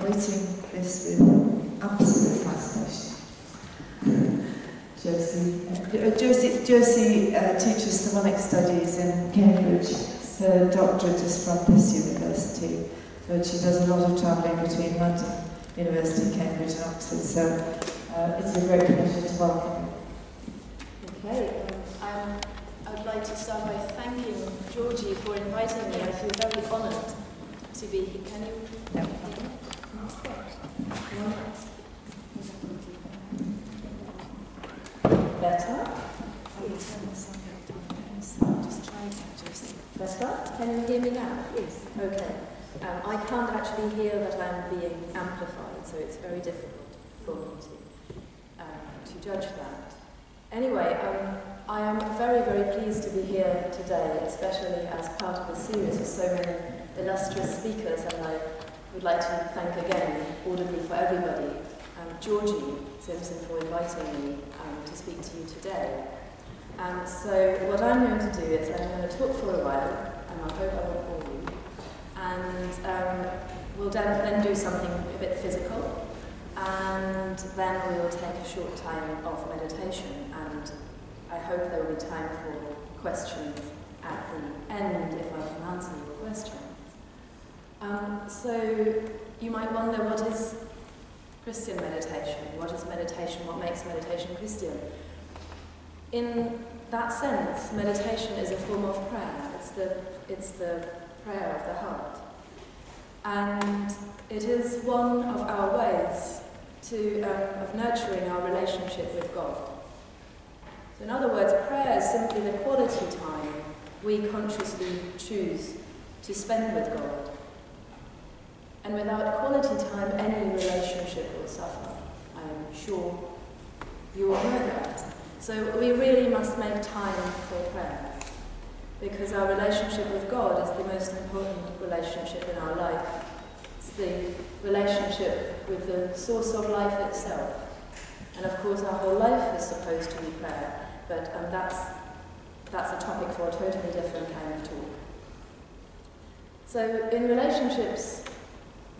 writing this with absolute fascination. Josie teaches demonic studies in Cambridge. Her doctorate is from this university, but she does a lot of travelling between London University, Cambridge and Oxford, so it's a great pleasure to welcome you. Okay, I would like to start by thanking Georgie for inviting me. I feel very honoured to be here. Can you? Yeah. Better? Just try again, Josie. Better? Can you hear me now? Yes. Okay. I can't actually hear that I'm being amplified, so it's very difficult for me to judge that. Anyway, I am very, very pleased to be here today, especially as part of a series with so many illustrious speakers, and I would like to thank again, audibly for everybody, Georgie Simpson for inviting me to speak to you today. So what I'm going to do is I'm going to talk for a while, and I hope I won't bore you, and we'll then do something a bit physical, and then we will take a short time of meditation, and I hope there will be time for questions at the end if I can answer your questions. So you might wonder, what is Christian meditation? What is meditation? What makes meditation Christian? In that sense, meditation is a form of prayer. It's the prayer of the heart. And it is one of our ways of nurturing our relationship with God. So in other words, prayer is simply the quality time we consciously choose to spend with God. And without quality time, any relationship will suffer. I'm sure you all know that. So we really must make time for prayer, because our relationship with God is the most important relationship in our life. It's the relationship with the source of life itself. And of course our whole life is supposed to be prayer, but that's a topic for a totally different kind of talk. So in relationships,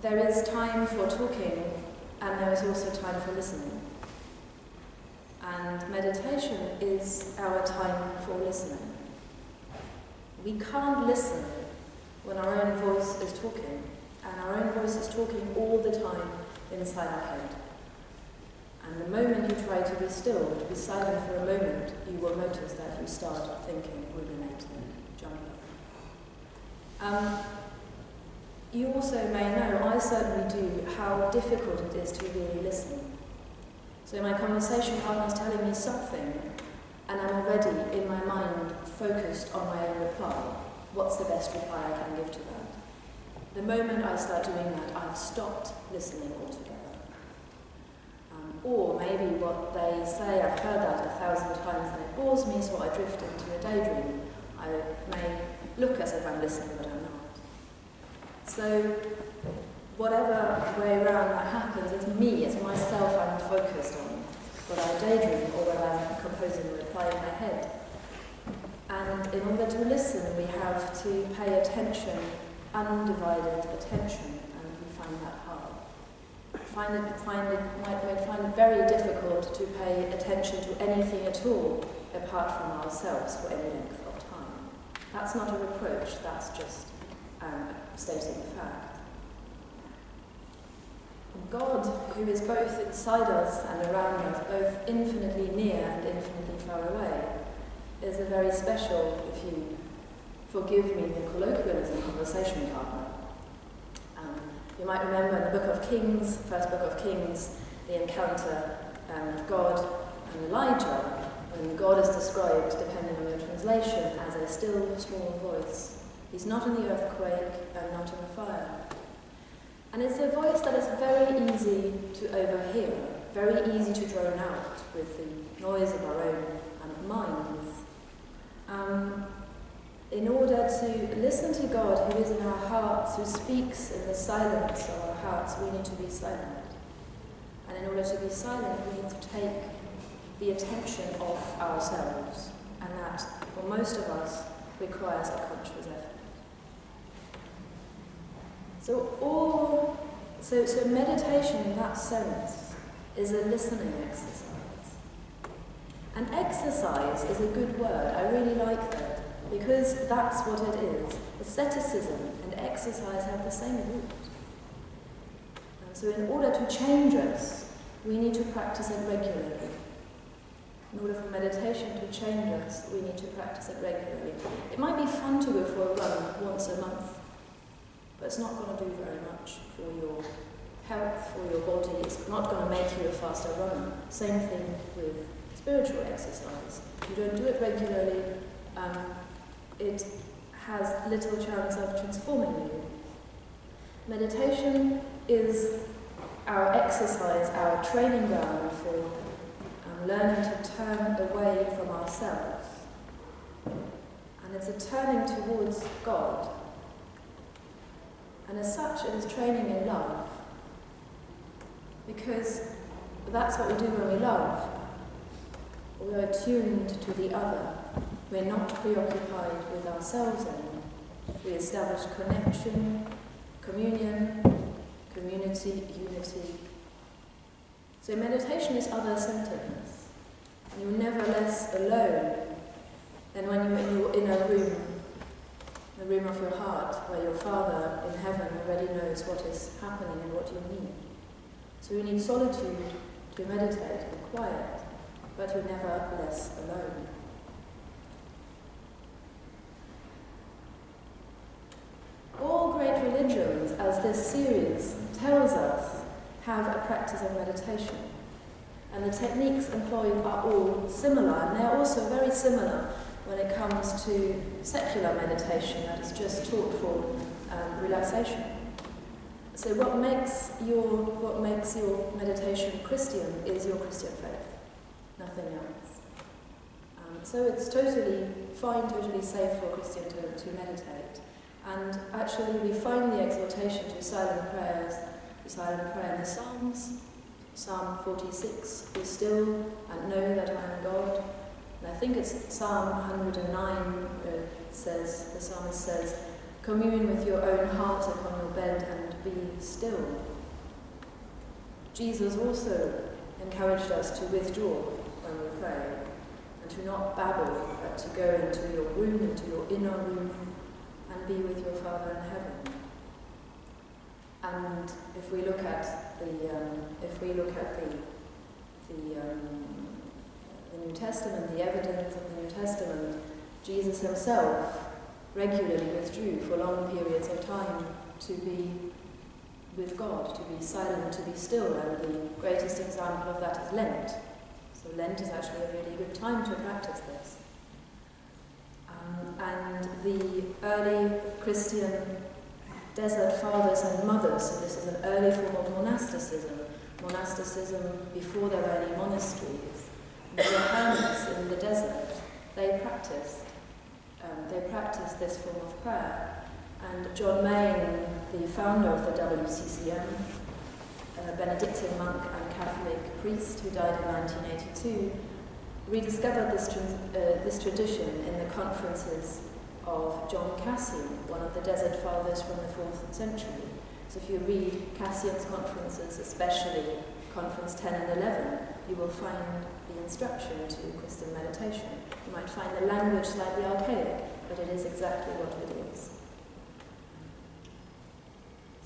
there is time for talking, and there is also time for listening. And meditation is our time for listening. We can't listen when our own voice is talking, and our own voice is talking all the time inside our head. And the moment you try to be still, to be silent for a moment, you will notice that you start thinking, ruminating, jumping. You also may know, I certainly do, how difficult it is to really listen. So my conversation partner is telling me something, and I'm already, in my mind, focused on my own reply. What's the best reply I can give to that? The moment I start doing that, I've stopped listening altogether. Or maybe what they say, I've heard that 1,000 times and it bores me, so I drift into a daydream. I may look as if I'm listening, but I'm not. So, whatever way around that happens, it's me, it's myself I'm focused on, whether I daydream or whether I'm composing a reply in my head. And in order to listen, we have to pay attention, undivided attention, and we find that hard. Might find it very difficult to pay attention to anything at all apart from ourselves for any length of time. That's not a reproach, that's just stating a fact. God, who is both inside us and around us, both infinitely near and infinitely far away, is a very special, if you forgive me the colloquialism, conversation partner. You might remember in the Book of Kings, first Book of Kings, the encounter of God and Elijah, when God is described, depending on your translation, as a still, small voice. He's not in the earthquake and not in the fire. And it's a voice that is very easy to overhear, very easy to drown out with the noise of our own minds. In order to listen to God who is in our hearts, who speaks in the silence of our hearts, we need to be silent. And in order to be silent, we need to take the attention off ourselves. And that, for most of us, requires a conscious effort. So all So meditation in that sense is a listening exercise. And exercise is a good word. I really like that, because that's what it is. Asceticism and exercise have the same root. And so in order to change us, we need to practice it regularly. In order for meditation to change us, we need to practice it regularly. It might be fun to go for a run once a month, but it's not going to do very much for your health, for your body. It's not going to make you a faster runner. Same thing with spiritual exercise. If you don't do it regularly, it has little chance of transforming you. Meditation is our exercise, our training ground for learning to turn away from ourselves. And it's a turning towards God. And as such, it is training in love. Because that's what we do when we love. We are attuned to the other. We're not preoccupied with ourselves anymore. We establish connection, communion, community, unity. So meditation is other-centeredness. And you're never less alone than when you're in your inner room, the room of your heart, where your Father in heaven already knows what is happening and what you need. So you need solitude to meditate and quiet, but you're never less alone. All great religions, as this series tells us, have a practice of meditation. And the techniques employed are all similar, and they're also very similar when it comes to secular meditation that is just taught for relaxation. So what makes your meditation Christian is your Christian faith, nothing else. So it's totally fine, totally safe for a Christian to meditate. And actually we find the exhortation to silent prayers, the silent prayer in the Psalms. Psalm 46, be still and know that I am God. And I think it's Psalm 109 where it says, the psalmist says, commune with your own heart upon your bed and be still. Jesus also encouraged us to withdraw when we pray and to not babble, but to go into your room, into your inner room, and be with your Father in heaven. And if we look at the New Testament, the evidence of the New Testament, Jesus himself regularly withdrew for long periods of time to be with God, to be silent, to be still, and the greatest example of that is Lent. So Lent is actually a really good time to practice this. And the early Christian desert fathers and mothers, so this is an early form of monasticism before there were any monasteries. The hermits in the desert, they practiced this form of prayer. And John Main, the founder of the WCCM, a Benedictine monk and Catholic priest who died in 1982, rediscovered this tradition in the conferences of John Cassian, one of the desert fathers from the 4th century. So if you read Cassian's conferences, especially Conference 10 and 11, you will find the instruction to Christian meditation. You might find the language slightly archaic, but it is exactly what it is.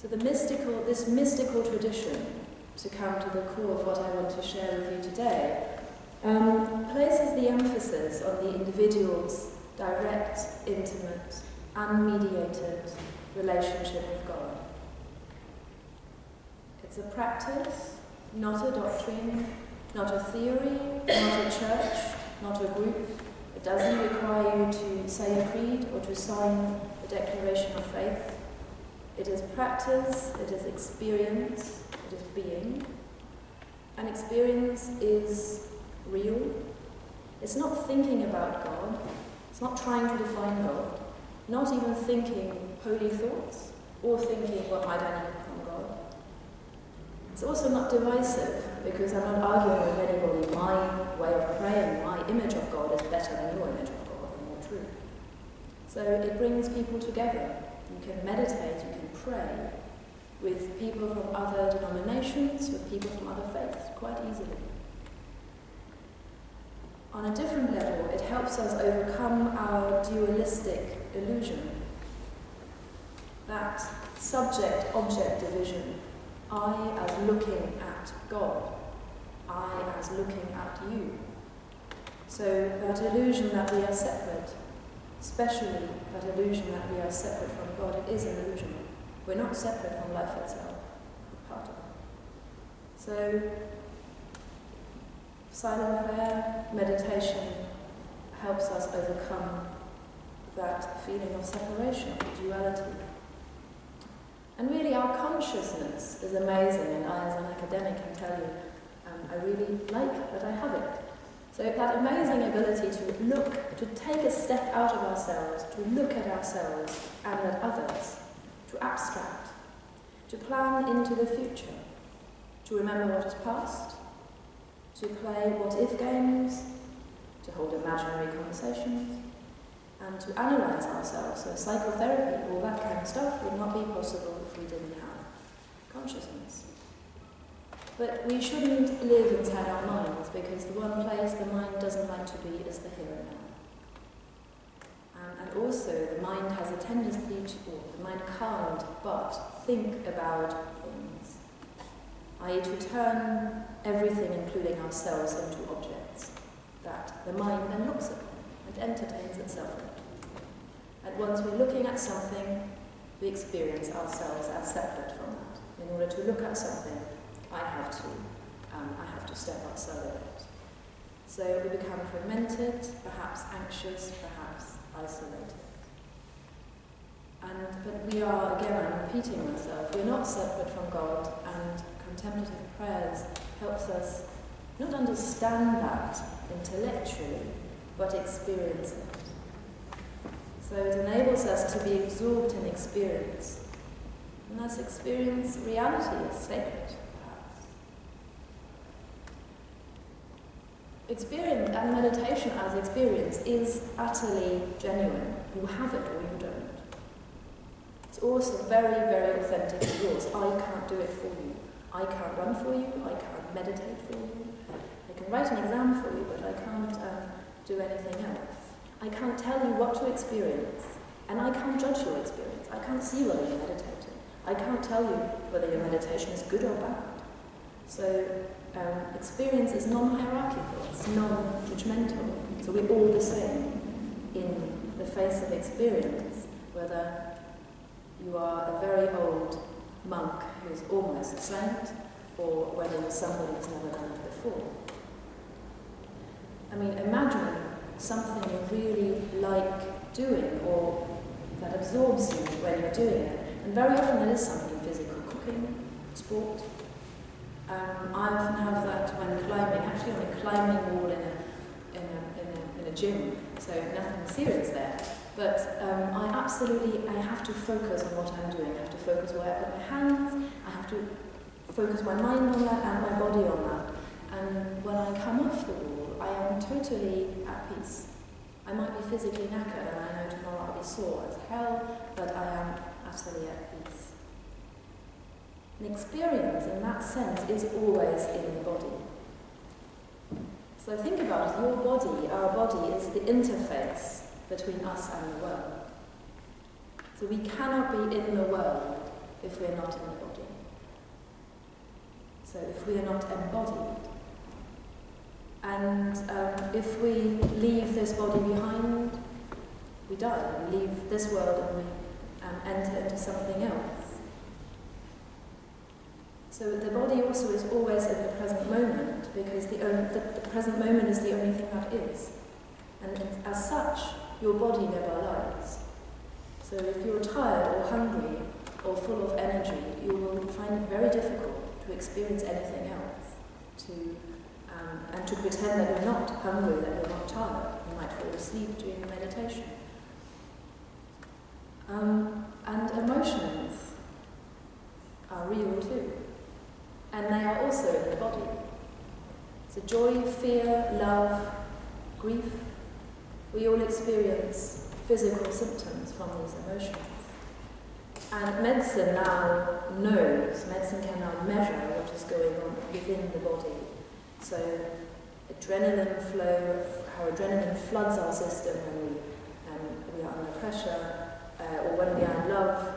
So this mystical tradition, to come to the core of what I want to share with you today, places the emphasis on the individual's direct, intimate, unmediated relationship with God. It's a practice, not a doctrine, not a theory, not a church, not a group. It doesn't require you to say a creed or to sign a declaration of faith. It is practice, it is experience, it is being. And experience is real. It's not thinking about God. It's not trying to define God. Not even thinking holy thoughts or thinking, what might I need from God? It's also not divisive, because I'm not arguing with anybody. My way of praying, my image of God is better than your image of God, and more true. So it brings people together. You can meditate, you can pray, with people from other denominations, with people from other faiths, quite easily. On a different level, it helps us overcome our dualistic illusion, that subject-object division, I as looking at God, I as looking at you. So that illusion that we are separate, especially that illusion that we are separate from God, it is an illusion. We're not separate from life itself, we're part of it. So, silent prayer, meditation helps us overcome that feeling of separation, of duality. And really our consciousness is amazing, and I as an academic can tell you, I really like that I have it. So that amazing ability to look, to take a step out of ourselves, to look at ourselves and at others, to abstract, to plan into the future, to remember what is past, to play what-if games, to hold imaginary conversations, and to analyse ourselves. So psychotherapy, all that kind of stuff would not be possible if we didn't have consciousness. But we shouldn't live inside our minds, because the one place the mind doesn't like to be is the here and now. And also the mind has a tendency to, or the mind can't but think about things, i.e. to turn everything, including ourselves, into objects that the mind then looks at and entertains itself in. And once we're looking at something, we experience ourselves as separate from that. In order to look at something, I have to step outside of it. So we become fragmented, perhaps anxious, perhaps isolated. But we are, again, I'm repeating myself, we're not separate from God, and contemplative prayers helps us not understand that intellectually, but experience it. So it enables us to be absorbed in experience. And thus experience, reality is sacred, perhaps. Experience and meditation as experience is utterly genuine. You have it or you don't. It's also very, very authentically yours. I can't do it for you. I can't run for you. I can't meditate for you. I can write an exam for you, but I can't do anything else. I can't tell you what to experience, and I can't judge your experience. I can't see whether you're meditating. I can't tell you whether your meditation is good or bad. So experience is non-hierarchical, it's non-judgmental. So we're all the same in the face of experience, whether you are a very old monk who's almost a saint, or whether you're somebody who's never done it before. I mean, imagine something you really like doing, or that absorbs you when you're doing it. And very often it is something physical, cooking, sport. I often have that when climbing, actually on a climbing wall in a gym, so nothing serious there. But I have to focus on what I'm doing. I have to focus where I put my hands, I have to focus my mind on that and my body on that. And when I come off the wall, I am totally at peace. I might be physically knackered and I know tomorrow I'll be sore as hell, but I am utterly at peace. An experience in that sense is always in the body. So think about it, your body, our body, is the interface between us and the world. So we cannot be in the world if we're not in the body. So if we are not embodied. And if we leave this body behind, we die. We leave this world and we enter into something else. So the body also is always in the present moment, because the present moment is the only thing that is. And as such, your body never lies. So if you're tired or hungry or full of energy, you will find it very difficult to experience anything else, and to pretend that you're not hungry, that you're not tired. You might fall asleep during the meditation. And emotions are real too. And they are also in the body. So joy, fear, love, grief, we all experience physical symptoms from these emotions. And medicine now knows, medicine can now measure what is going on within the body. So adrenaline flow, how adrenaline floods our system when we are under pressure, or when we are in love,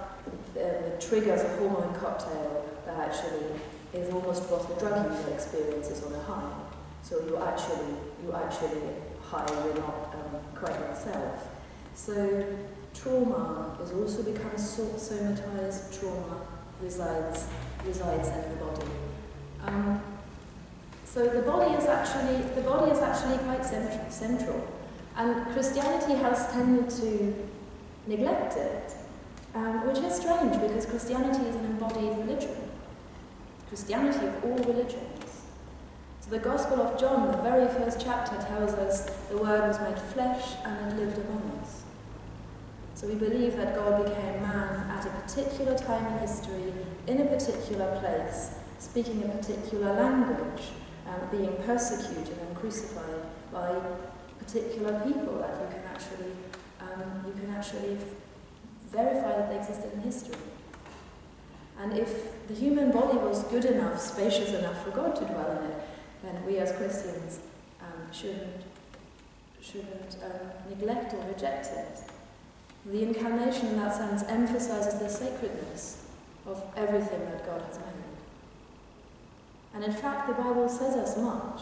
it triggers a hormone cocktail that actually is almost what a drug user experiences on a high. So you're actually high, you're not quite yourself. So trauma is also become somatized. Trauma resides in the body. So the body is actually quite central, and Christianity has tended to neglect it, which is strange because Christianity is an embodied religion. Christianity of all religions. So the Gospel of John, the very first chapter, tells us the Word was made flesh and it lived among us. So we believe that God became man at a particular time in history, in a particular place, speaking a particular language, being persecuted and crucified by particular people that you can actually verify that they existed in history. And if the human body was good enough, spacious enough for God to dwell in it, then we as Christians shouldn't neglect or reject it. The incarnation in that sense emphasizes the sacredness of everything that God has made. And in fact, the Bible says as much.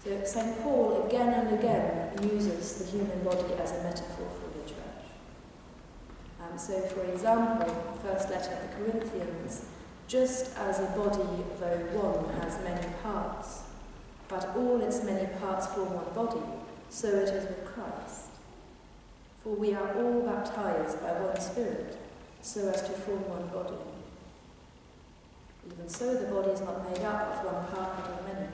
So St. Paul again and again uses the human body as a metaphor for the church. So for example, first letter of the Corinthians, just as a body, though one, has many parts, but all its many parts form one body, so it is with Christ. For we are all baptized by one Spirit, so as to form one body. Even so, the body is not made up of one part but of many.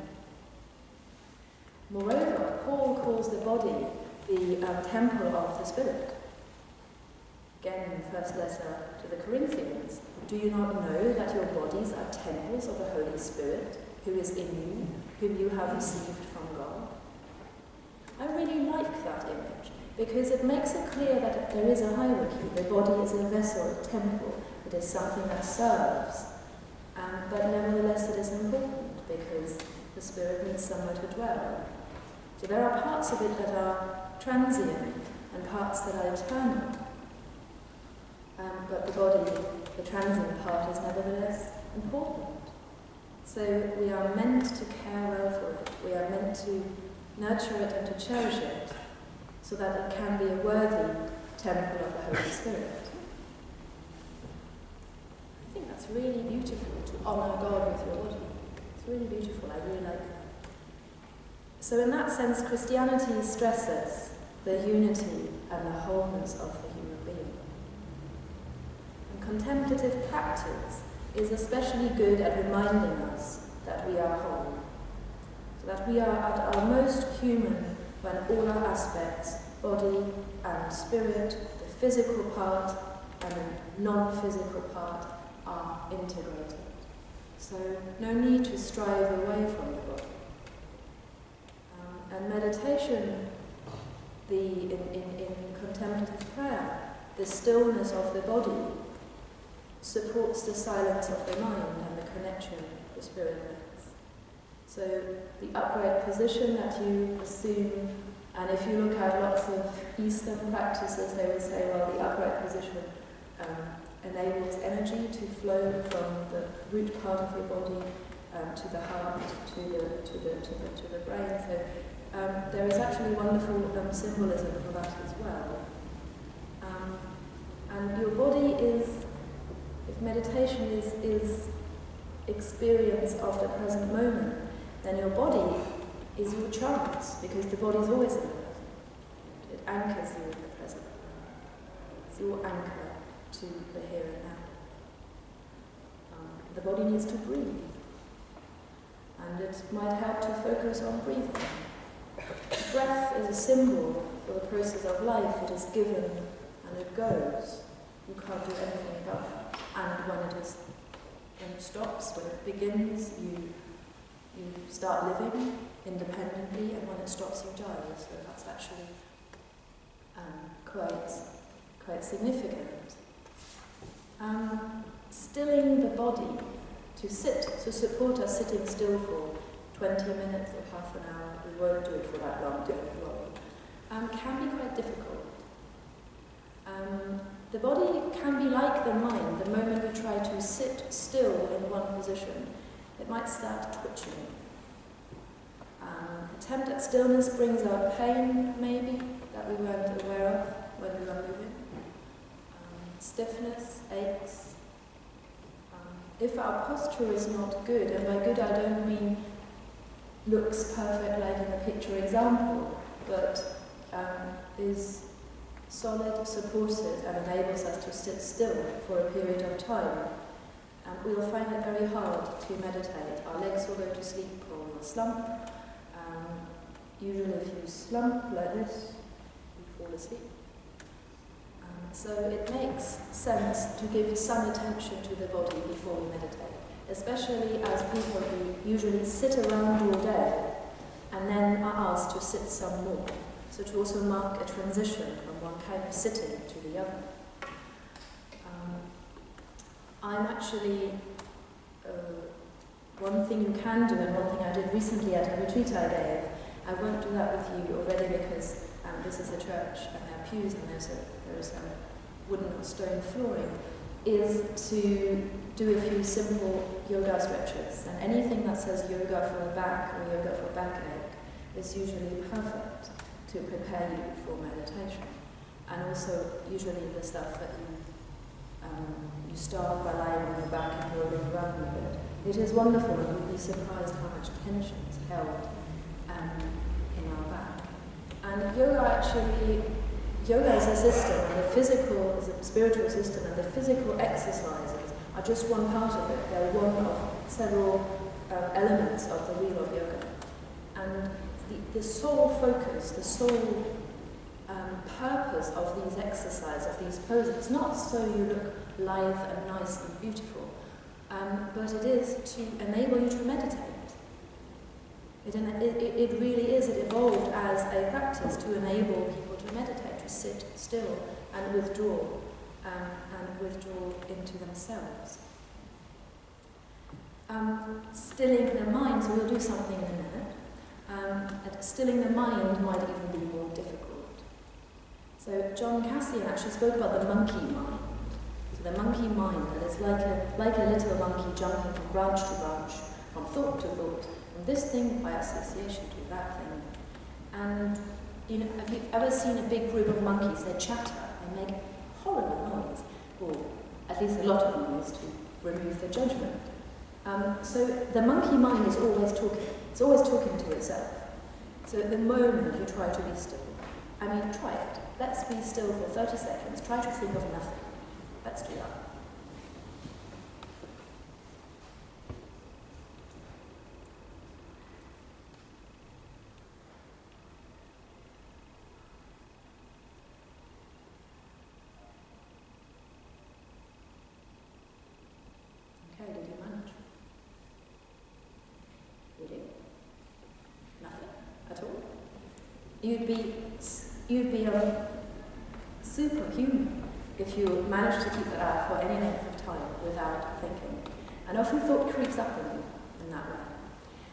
Moreover, Paul calls the body the temple of the Spirit. Again, in the first letter to the Corinthians, do you not know that your bodies are temples of the Holy Spirit, who is in you, whom you have received from God? I really like that image, because it makes it clear that there is a hierarchy. The body is a vessel, a temple. It is something that serves. But nevertheless it is important, because the Spirit needs somewhere to dwell. So there are parts of it that are transient, and parts that are eternal. But the body, the transient part, is nevertheless important. So we are meant to care well for it. We are meant to nurture it and to cherish it, so that it can be a worthy temple of the Holy Spirit. I think that's really beautiful, to honour God with your body. It's really beautiful, I really like that. So in that sense, Christianity stresses the unity and the wholeness of the human being. And contemplative practice is especially good at reminding us that we are whole, so that we are at our most human when all our aspects, body and spirit, the physical part and the non-physical part, are integrated. So no need to strive away from the body. And meditation, in contemplative prayer, the stillness of the body supports the silence of the mind and the connection the spirit makes. So the upright position that you assume, and if you look at lots of Eastern practices, they will say, well, the upright position enables energy to flow from the root part of your body to the heart, to the brain. So there is actually wonderful symbolism for that as well. And your body is, if meditation is experience of the present moment, then your body is your chance, because the body is always in the present. It anchors you in the present. It's your anchor to the here and now. The body needs to breathe, and it might help to focus on breathing. Breath is a symbol for the process of life. It is given and it goes. You can't do anything about it. And when it stops, when it begins, you start living independently, and when it stops, you die. So that's actually quite significant. Stilling the body to sit, to support us sitting still for 20 minutes or half an hour, we won't do it for that long, don't worry, can be quite difficult. The body can be like the mind. The moment we try to sit still in one position, it might start twitching. Attempt at stillness brings out pain, maybe, that we weren't aware of when we were moving. Stiffness, aches. If our posture is not good, and by good I don't mean looks perfect like in a picture example, but is solid, supported, and enables us to sit still for a period of time, we will find it very hard to meditate. Our legs will go to sleep or will slump. Usually if you slump like this, you fall asleep. So it makes sense to give some attention to the body before we meditate, especially as people who usually sit around all day and then are asked to sit some more. So to also mark a transition from one kind of sitting to the other. I'm actually, one thing you can do, and one thing I did recently at a retreat I gave, I won't do that with you already because this is a church and there are pews and there's a wooden or stone flooring, is to do a few simple yoga stretches. And anything that says yoga for the back or yoga for backache is usually perfect to prepare you for meditation. And also usually the stuff that you start by lying on your back and rolling around a bit. It is wonderful, and you'll be surprised how much tension is held in our back. And yoga is a system, and the physical is a spiritual system, and the physical exercises are just one part of it. They're one of several elements of the wheel of yoga. And the sole focus, the sole purpose of these exercises, of these poses, it's not so you look lithe and nice and beautiful, but it is to enable you to meditate. It really is, it evolved as a practice to enable people to meditate, to sit still and withdraw into themselves. Stilling the mind, so we'll do something in a minute. Stilling the mind might even be more difficult. So John Cassian actually spoke about the monkey mind. So the monkey mind that is like a little monkey jumping from branch to branch, from thought to thought, from this thing by association to that thing. And have you ever seen a big group of monkeys? They chatter, they make horrible noise, or at least a lot of noise to remove the judgment. So the monkey mind is always talking. It's always talking to itself. So at the moment you try to be still, try it. Let's be still for 30 seconds. Try to think of nothing. Let's do that. Okay, did you manage? You did? Nothing at all? You'd be superhuman if you managed to keep it out for any length of time without thinking. And often thought creeps up on you in that way.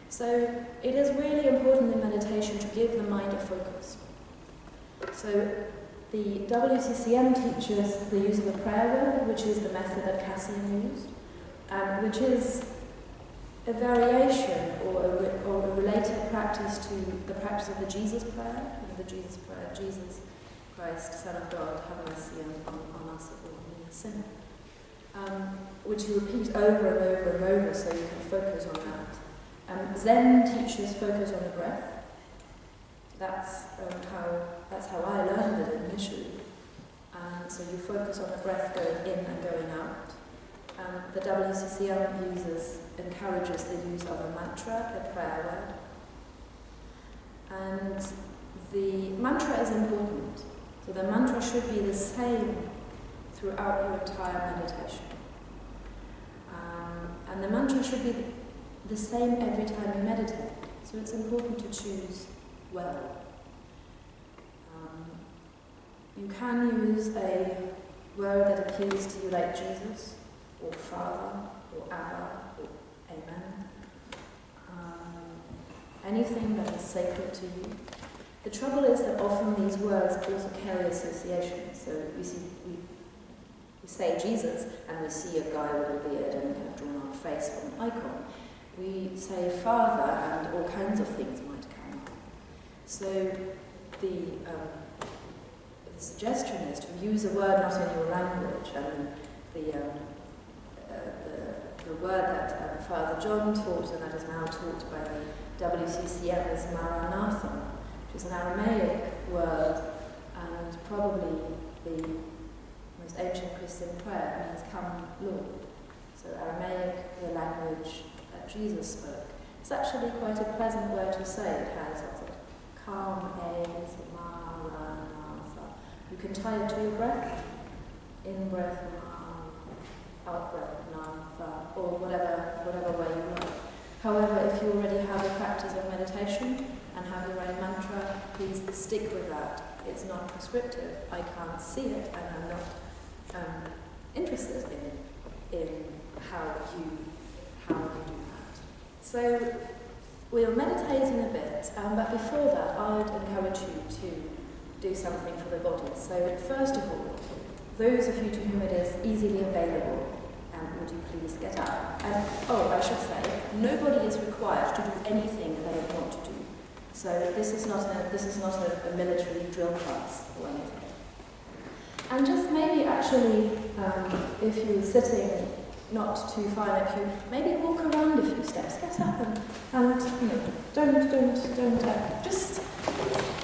So it is really important in meditation to give the mind a focus. So the WCCM teaches the use of a prayer word, which is the method that Cassian used, which is a variation or a related practice to the practice of the Jesus prayer. The Jesus prayer, Jesus Christ, Son of God, have mercy on us all, me a sinner. Which you repeat over and over and over so you can focus on that. Zen teachers focus on the breath. That's how I learned it initially. So you focus on the breath going in and going out. The WCCM encourages the use of a mantra, a prayer word. And the mantra is important. So the mantra should be the same throughout your entire meditation. And the mantra should be the same every time you meditate. So it's important to choose well. You can use a word that appeals to you like Jesus, or Father, or Abba, or Amen. Anything that is sacred to you. The trouble is that often these words also carry associations. So we say Jesus, and we see a guy with a beard and kind of drawn on face from an icon. We say Father, and all kinds of things might come up. So the suggestion is to use a word not in your language, and the word that Father John taught, and that is now taught by the WCCM, is Maranatha, which is an Aramaic word, and probably the most ancient Christian prayer. It means "Come, Lord." So Aramaic, the language that Jesus spoke. It's actually quite a pleasant word to say. It has lots of calm A's, Maranatha. You can tie it to your breath. In breath, out breath, Natha, or whatever way you like. However, if you already have a practice of meditation and have your own mantra, please stick with that. It's not prescriptive. I can't see it, and I'm not interested in how you do that. So we'll meditate in a bit, but before that, I would encourage you to do something for the body. So first of all, those of you to whom it is easily available, would you please get up? And I should say, nobody is required to do anything they don't want to do. So this is not a military drill class or anything. And just maybe actually, if you're sitting not too far in a queue, maybe walk around a few steps. Get up and don't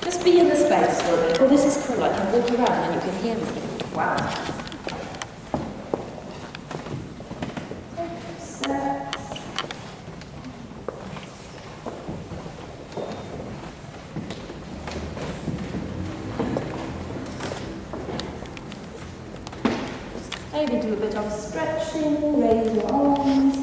just be in the space for a bit. Oh, this is cool. I can walk around and you can hear me. Wow. Maybe do a bit of stretching, raise your arms.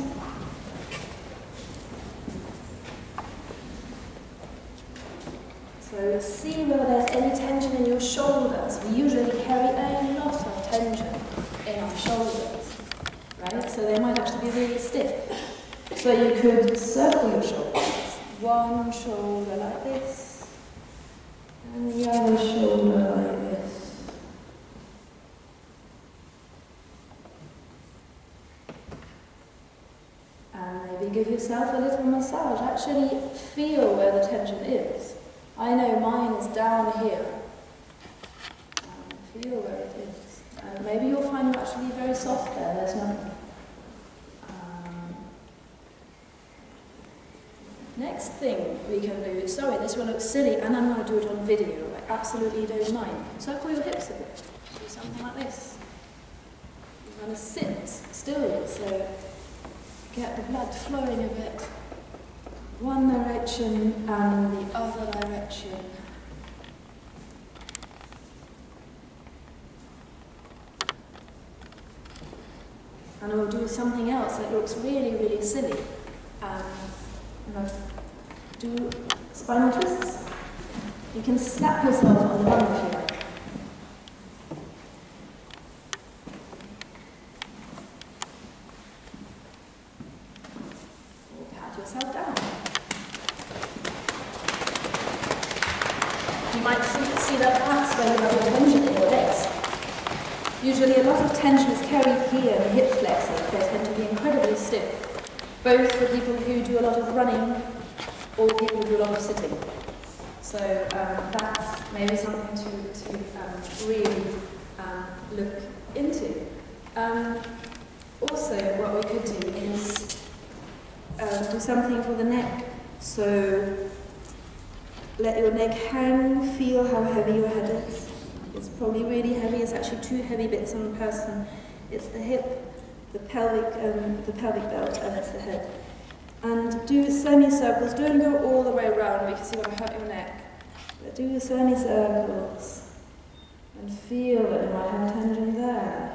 So see whether there's any tension in your shoulders. We usually carry a lot of tension in our shoulders, right? So they might actually be really stiff. So you could circle your shoulders. One shoulder like this, and the other shoulder like this. Give yourself a little massage. Actually feel where the tension is. I know mine is down here. Feel where it is. And maybe you'll find you're actually very soft there. There's nothing. Next thing we can do, sorry, this will look silly, and I'm going to do it on video. I absolutely don't mind. Circle your hips a bit. Do something like this. You're going to sit still, so get the blood flowing a bit. One direction and the other direction. And we'll do something else that looks really, really silly. Do spinal twists. You can slap yourself on the bum if you like. Yourself down. You might see that that's where you have your tension in your legs. Usually a lot of tension is carried here in the hip flexors. They tend to be incredibly stiff, both for people who do a lot of running or people who do a lot of sitting. So that's maybe something to really look into. Also, what we could do is do something for the neck. So let your neck hang, feel how heavy your head is. It's probably really heavy. It's actually two heavy bits on the person. It's the hip, the pelvic belt, and it's the head. And do semicircles. Don't go all the way around because you want to hurt your neck. But do semicircles and feel that you might have tension there.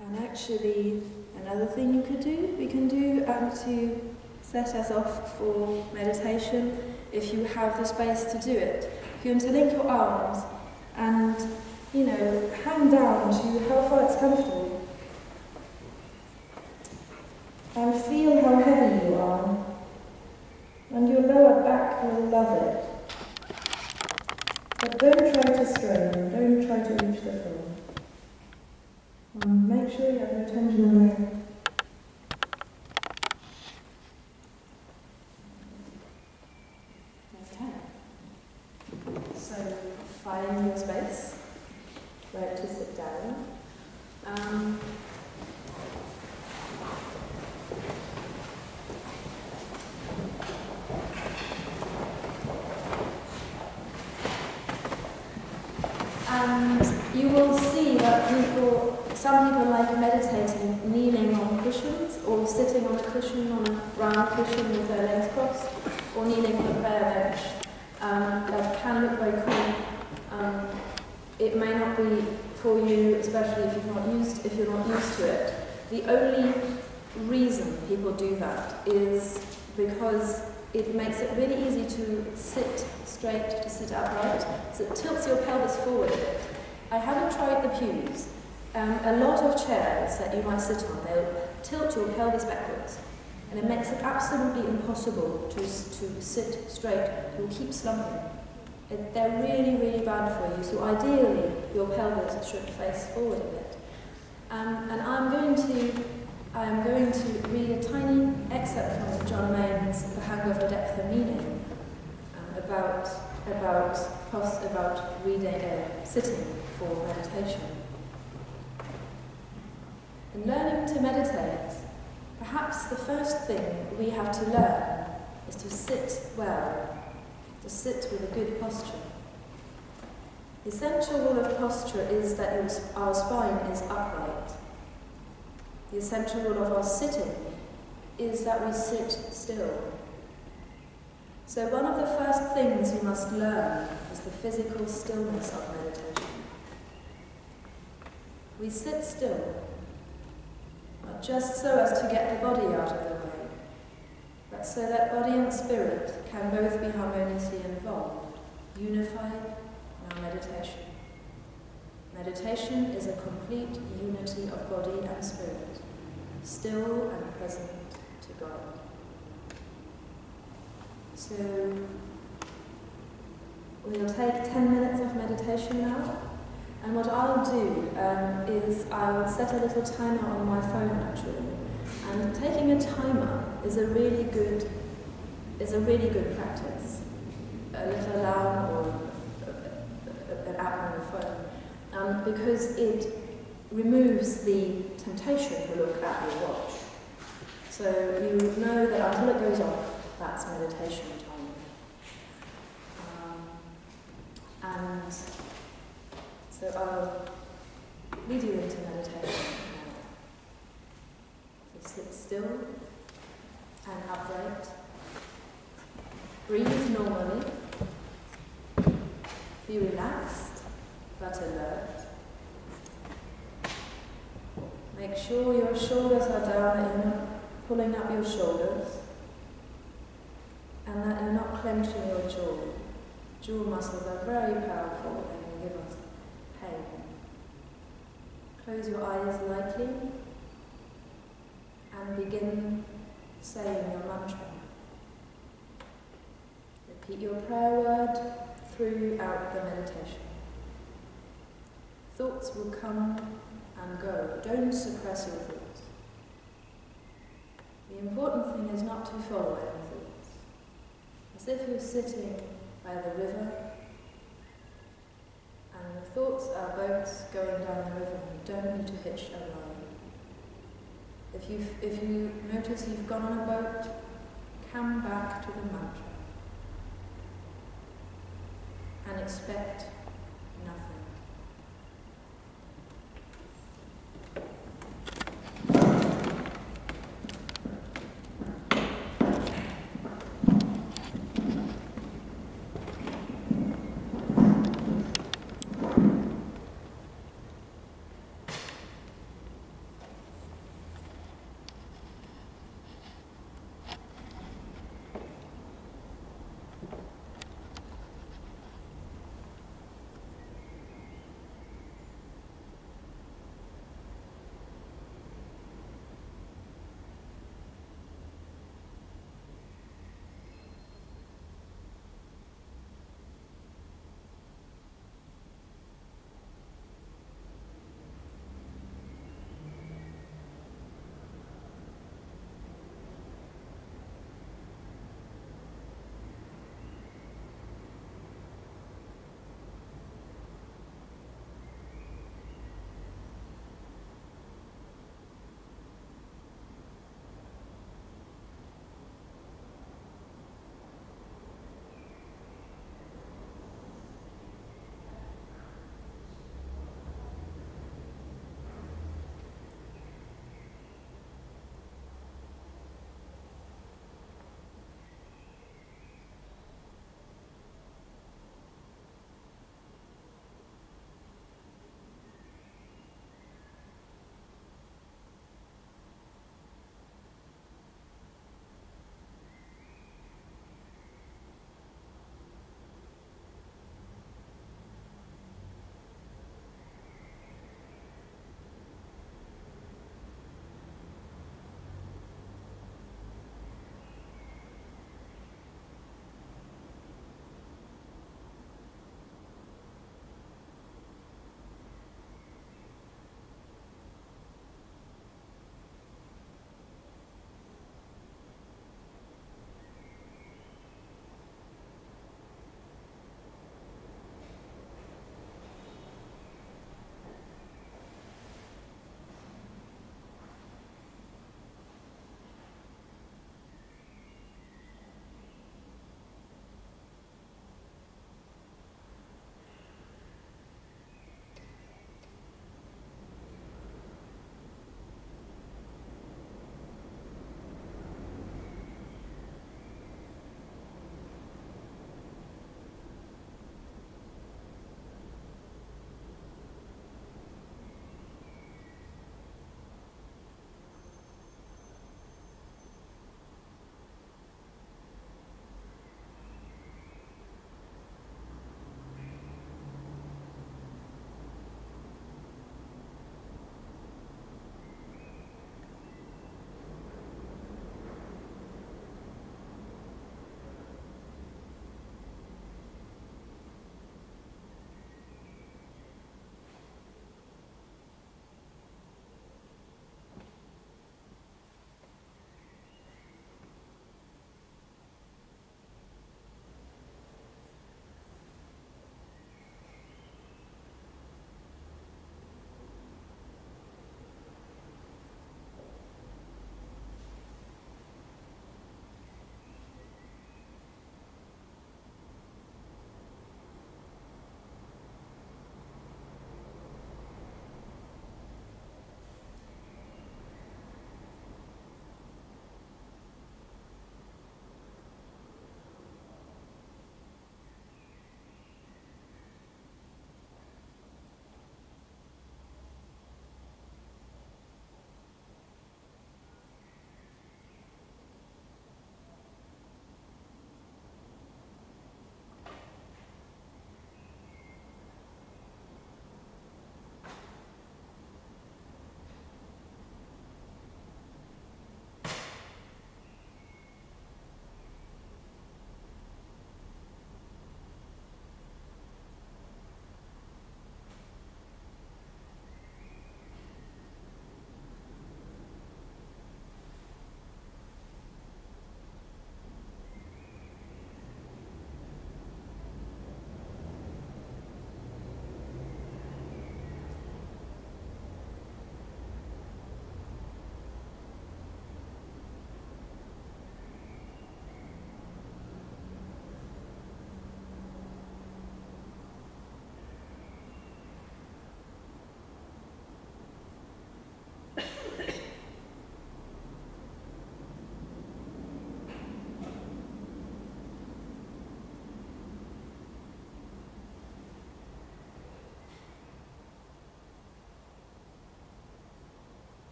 And actually, another thing you could do, we can do to set us off for meditation if you have the space to do it. If you want to link your arms and, hang down to how far it's comfortable. And feel how heavy you are. And your lower back will love it. But don't try to strain, don't try to reach the floor. Make sure you have no tension there. Okay. So find your space where to sit down. And you will see that some people like meditating kneeling on cushions or sitting on a cushion, on a round cushion with their legs crossed, or kneeling on a prayer bench. That can look very cool. It may not be for you, especially if you're not used to it. The only reason people do that is because it makes it really easy to sit straight, to sit upright, so it tilts your pelvis forward a bit. I haven't tried the pews. A lot of chairs that you might sit on, they'll tilt your pelvis backwards, and it makes it absolutely impossible to sit straight. You'll keep slumping. They're really, really bad for you, so ideally your pelvis should face forward a bit. And I'm going to read a tiny excerpt from John Mayne's The Hangover, Depth and Meaning about sitting for meditation. In learning to meditate, perhaps the first thing we have to learn is to sit well, to sit with a good posture. The essential rule of posture is that our spine is upright. The essential rule of our sitting is that we sit still. So one of the first things we must learn is the physical stillness of meditation. We sit still, not just so as to get the body out of the way, but so that body and spirit can both be harmoniously involved, unified in our meditation. Meditation is a complete unity of body and spirit, still and present to God. So we'll take 10 minutes of meditation now, and what I'll do is I'll set a little timer on my phone actually, and taking a timer is a really good practice. A little alarm or an app on your phone, because it removes the temptation to look at your watch. So you know that until it goes off, that's meditation time. And so I'll lead you into meditation now. So sit still and upright. Breathe normally. Be relaxed but alert. Make sure your shoulders are down, that you're not pulling up your shoulders, and that you're not clenching your jaw. Jaw muscles are very powerful and can give us pain. Close your eyes lightly and begin saying your mantra. Repeat your prayer word throughout the meditation. Thoughts will come and go. Don't suppress your thoughts. The important thing is not to follow any thoughts. As if you're sitting by the river and the thoughts are boats going down the river. You don't need to hitch a line. If you notice you've gone on a boat, come back to the mantra and expect nothing.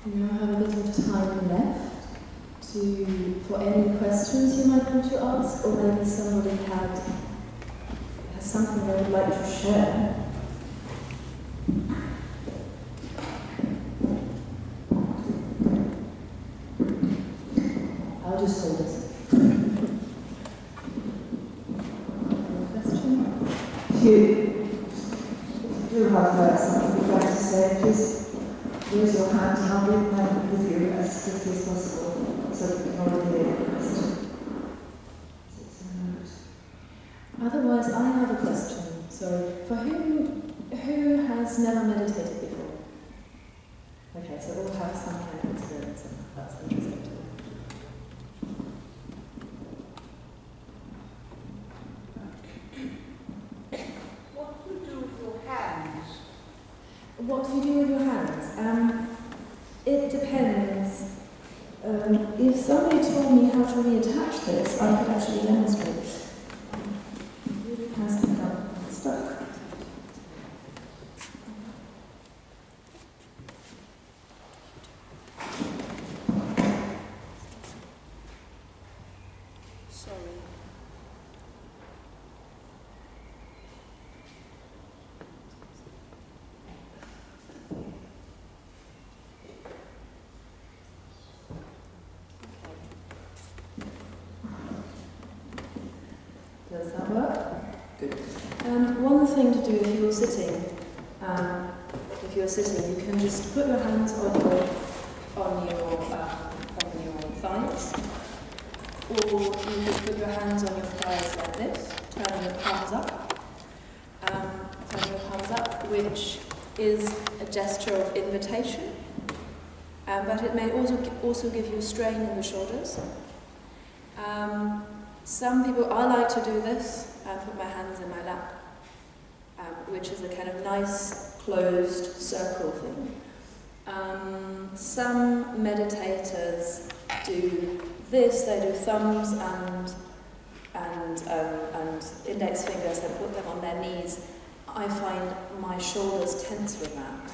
We now have a little time left for any questions you might want to ask, or maybe somebody has something they would like to share. I'll just hold it. Any question? If you do have something you'd like to say, please raise your hand and I'll read them with you as quickly as possible so that we can all hear the question. Otherwise, I have a question. So, for who has never meditated before? Okay, so all have some kind of experience of that. That's interesting to know. What do you do with your hands? What do you do with your hands? It depends. If somebody told me how to reattach this, I could actually demonstrate. It really has become stuck. Sorry. Does that work? Good. One thing to do if you're sitting, you can just put your hands on your thighs, or you can put your hands on your thighs like this, turning your palms up, which is a gesture of invitation, but it may also give you strain in the shoulders. Some people, I like to do this, put my hands in my lap, which is a kind of nice closed circle thing. Some meditators do this, they do thumbs and index fingers, they put them on their knees. I find my shoulders tense with that.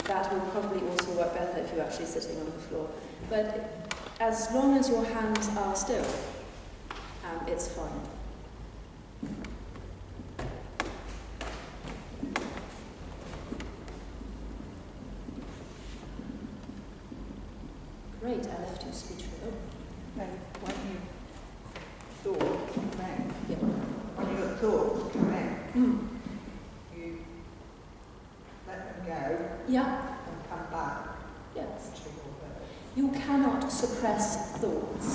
That will probably also work better if you're actually sitting on the floor. But as long as your hands are still, it's fine. Great, I left you speech for them. No, when you thought come in, Yeah. when your thoughts come in, you let them go Yeah. and come back Yes. to your work. You cannot suppress thoughts.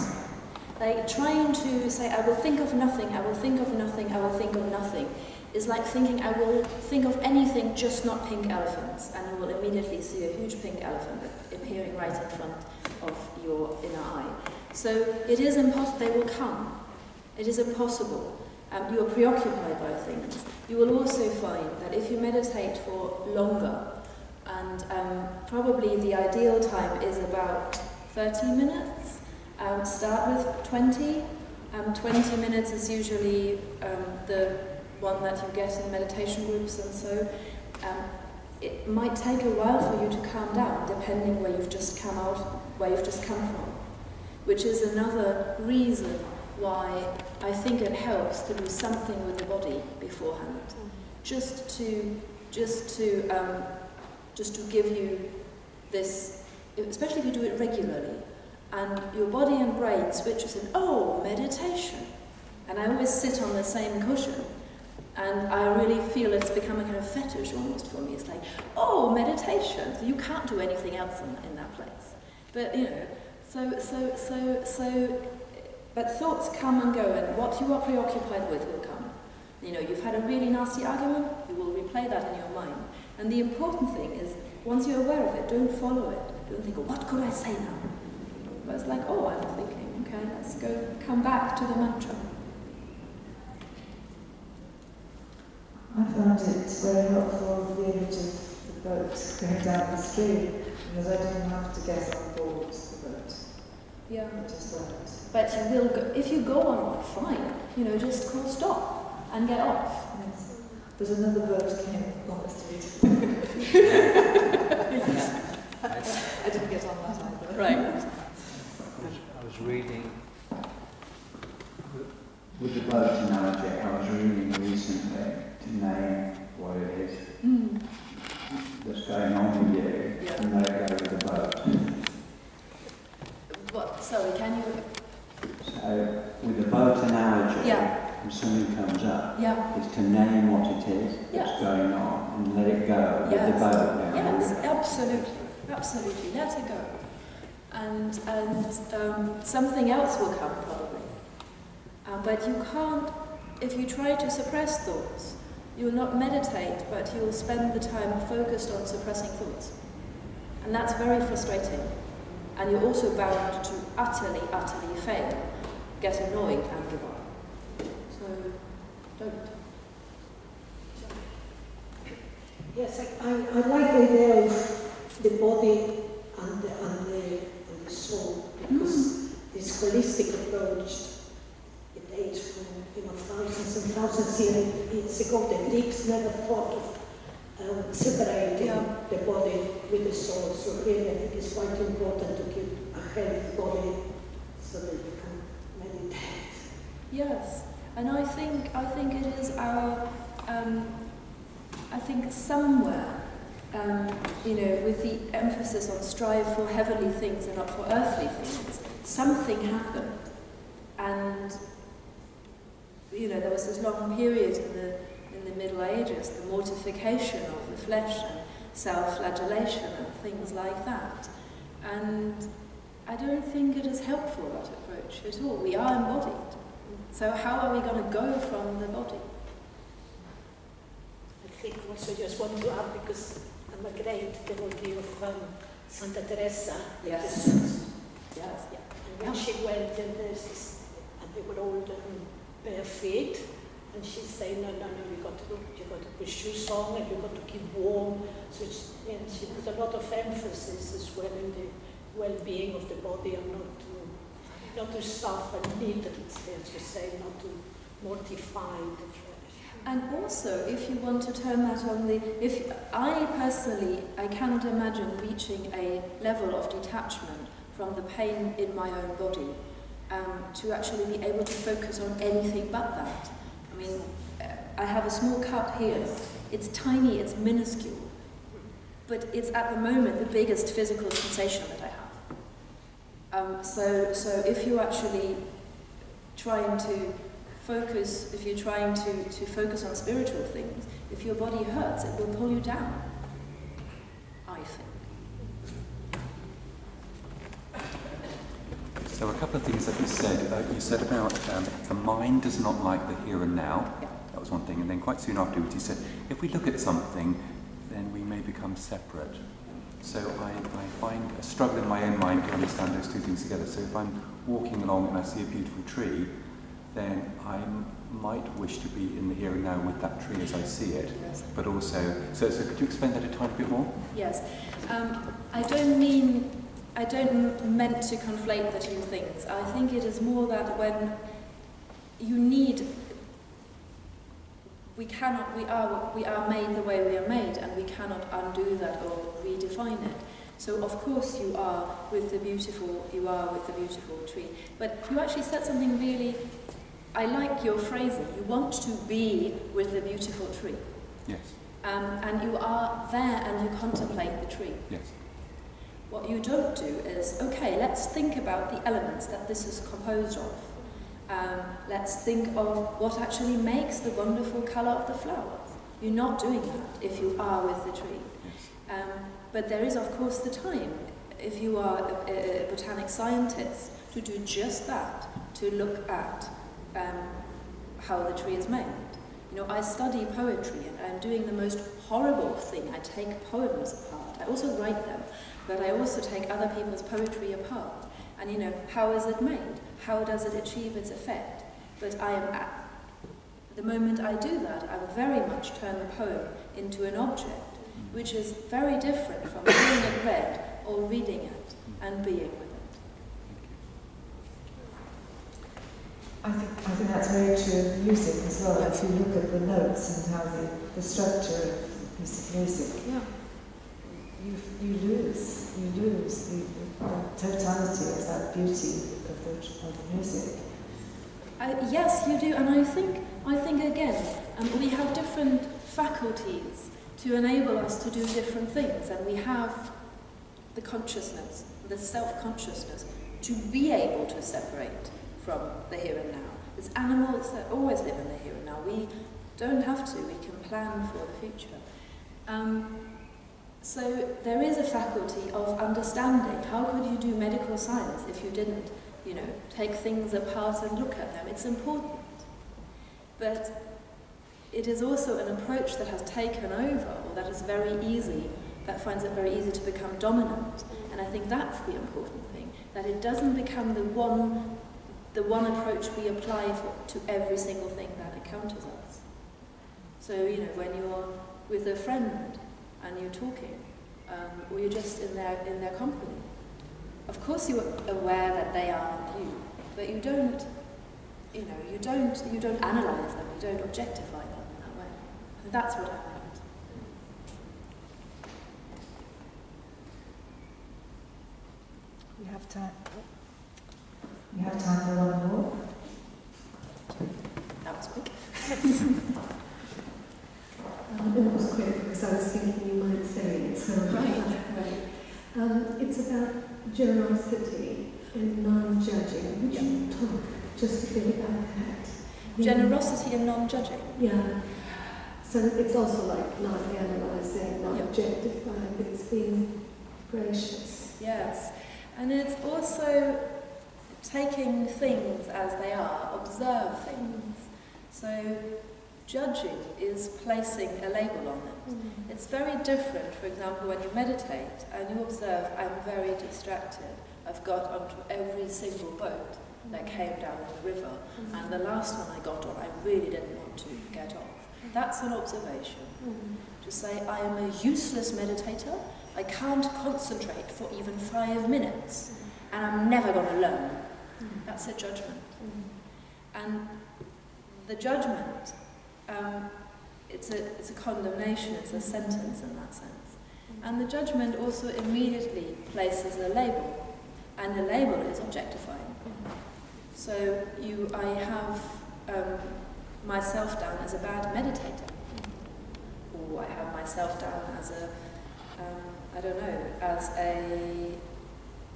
Like trying to say, I will think of nothing, I will think of nothing, I will think of nothing, is like thinking, I will think of anything, just not pink elephants, and you will immediately see a huge pink elephant appearing right in front of your inner eye. So it is impossible, they will come. It is impossible. You are preoccupied by things. You will also find that if you meditate for longer, and probably the ideal time is about 30 minutes, start with 20. 20 minutes is usually the one that you get in meditation groups, and so it might take a while for you to calm down, depending where you've just come from, which is another reason why I think it helps to do something with the body beforehand, just to give you this, especially if you do it regularly. And your body and brain switches in, oh, meditation. And I always sit on the same cushion, and I really feel it's become a kind of fetish almost for me. It's like, oh, meditation. So you can't do anything else in that place. But, you know, but thoughts come and go, and what you are preoccupied with will come. You know, you've had a really nasty argument, you will replay that in your mind. And the important thing is, once you're aware of it, don't follow it. Don't think, oh, what could I say now? But it's like, oh, I'm thinking, okay, let's come back to the mantra. I found it very helpful, the image of the boat going down the stream, because I didn't have to get on board the boat. Yeah. It just went. But you will go, if you go on one, fine, you know, just call stop and get off. Yes. But another boat came on the street. I Right. I was reading with the boat analogy. I was reading recently to name what it is that's going on with you, Yeah. and let it go with the boat. What? Sorry, can you? So with the boat analogy, Yeah. when something comes up, Yeah. is to name what it is Yeah. that's going on and let it go with the boat. Now. Yes, absolutely, absolutely. Let it go, and something else will come probably. But you can't. If you try to suppress thoughts, you will not meditate, but you will spend the time focused on suppressing thoughts, and that's very frustrating. And you're also bound to utterly, utterly fail, get annoyed, and give up. So, don't. Yes, I like the idea of the body and the soul, because this holistic approach, it dates from thousands and thousands of years ago. The Greeks never thought of separating the body with the soul. So really, I think it's quite important to keep a healthy body so that you can meditate. Yes, and I think it is our. I think somewhere, with the emphasis on strive for heavenly things and not for earthly things, something happened, and there was this long period in the Middle Ages, the mortification of the flesh and self-flagellation and things like that, and I don't think it is helpful, that approach at all. We are embodied, so how are we going to go from the body? I think also just want to add, because I'm a great devotee of Santa Teresa. Yes. Yes. Yeah. And when she went, and they were all bare feet, and she's saying, no, you got to put shoes on, and you got to keep warm. So she put a lot of emphasis as well in the well-being of the body, and not to suffer needlessly, as you say, not to mortify the flesh. And also, if you want to turn that on I cannot imagine reaching a level of detachment from the pain in my own body to actually be able to focus on anything but that. I mean, I have a small cut here. It's tiny, it's minuscule, but it's at the moment the biggest physical sensation that I have. So if you're actually trying to focus, if you're trying to focus on spiritual things, if your body hurts, it will pull you down, I think. So a couple of things that you said. You said about the mind does not like the here and now. Yeah. That was one thing. And then quite soon afterwards you said, if we look at something, then we may become separate. So I find a struggle in my own mind to understand those two things together. So if I'm walking along and I see a beautiful tree, then I might wish to be in the here and now with that tree as I see it. Yes. But also, so could you explain that a tiny bit more? Yes. I don't meant to conflate the two things. I think it is more that when you need, we are made the way we are made, and we cannot undo that or redefine it. So of course you are with the beautiful tree. But you actually said something really, I like your phrasing. You want to be with the beautiful tree. Yes. And you are there and you contemplate the tree. Yes. What you don't do is, okay, let's think about the elements that this is composed of. Let's think of what actually makes the wonderful colour of the flowers. You're not doing that if you are with the tree. Yes. But there is, of course, the time, if you are a botanic scientist, to do just that, to look at how the tree is made. I study poetry, and I'm doing the most horrible thing. I take poems apart. I also write them, but I also take other people's poetry apart. And how is it made? How does it achieve its effect? But the moment I do that, I very much turn the poem into an object, which is very different from hearing it read or reading it and being with it. I think that's very true of music as well. If you look at the notes and how the structure of a piece of music, Yeah. you lose the totality of that beauty of the music. Yes, you do, and I think again, we have different faculties to enable us to do different things, and we have the consciousness, the self-consciousness, to be able to separate from the here and now. There's animals that always live in the here and now. We don't have to, we can plan for the future. So there is a faculty of understanding. How could you do medical science if you didn't, take things apart and look at them? It's important. But it is also an approach that has taken over, or that is very easy, that finds it very easy to become dominant. And I think that's the important thing, that it doesn't become the one approach we apply to every single thing that encounters us. So, when you're with a friend and you're talking, or you're just in their company, of course you're aware that they are not you, but you don't analyze them, you don't objectify them in that way. And that's what I meant. We have time. We have time for one more. That was quick. It was quick because I was thinking you might say it, so it's about generosity and non-judging. Would you talk just a bit about that? Generosity and non-judging? Yeah. So it's also like not analysing, not objectifying, but it's being gracious. Yes. And it's also taking things as they are, observe things. So judging is placing a label on it. Mm-hmm. It's very different, for example, when you meditate and you observe, I'm very distracted. I've got onto every single boat that came down the river, and the last one I got on, I really didn't want to get off. That's an observation. To say, I am a useless meditator, I can't concentrate for even 5 minutes, and I'm never going to learn. That's a judgment. And the judgment, it's a condemnation, it's a sentence in that sense. And the judgment also immediately places a label, and the label is objectifying. So I have myself down as a bad meditator, or I have myself down as as a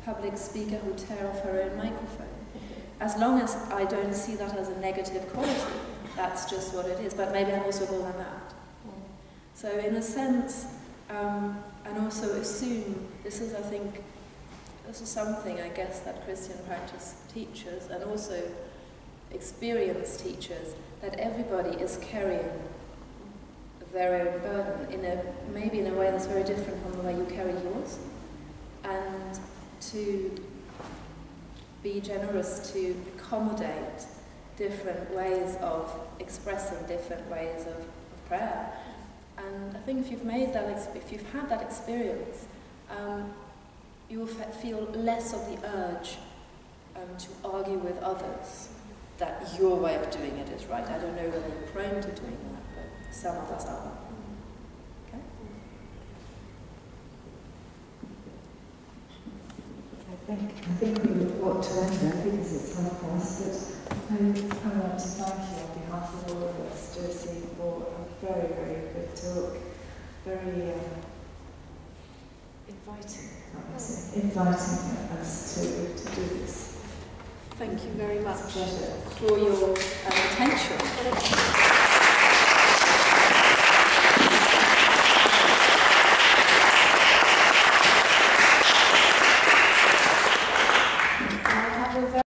public speaker who tear off her own microphone. As long as I don't see that as a negative quality, that's just what it is. But maybe I'm also more than that. So in a sense, and also assume, this is something, I guess, that Christian practice teaches, and also experience teaches, that everybody is carrying their own burden, maybe in a way that's very different from the way you carry yours, and to be generous to accommodate different ways of expressing different ways of prayer. And I think if you've had that experience, you will feel less of the urge to argue with others that your way of doing it is right. I don't know whether you're prone to doing that, but some of us are. Okay? I think we ought to end there because it's 1:30, but I want to thank you on behalf of all of us, Josie, for a very, very good talk. Very inviting us to do this. Thank you very much It's a pleasure. for your attention.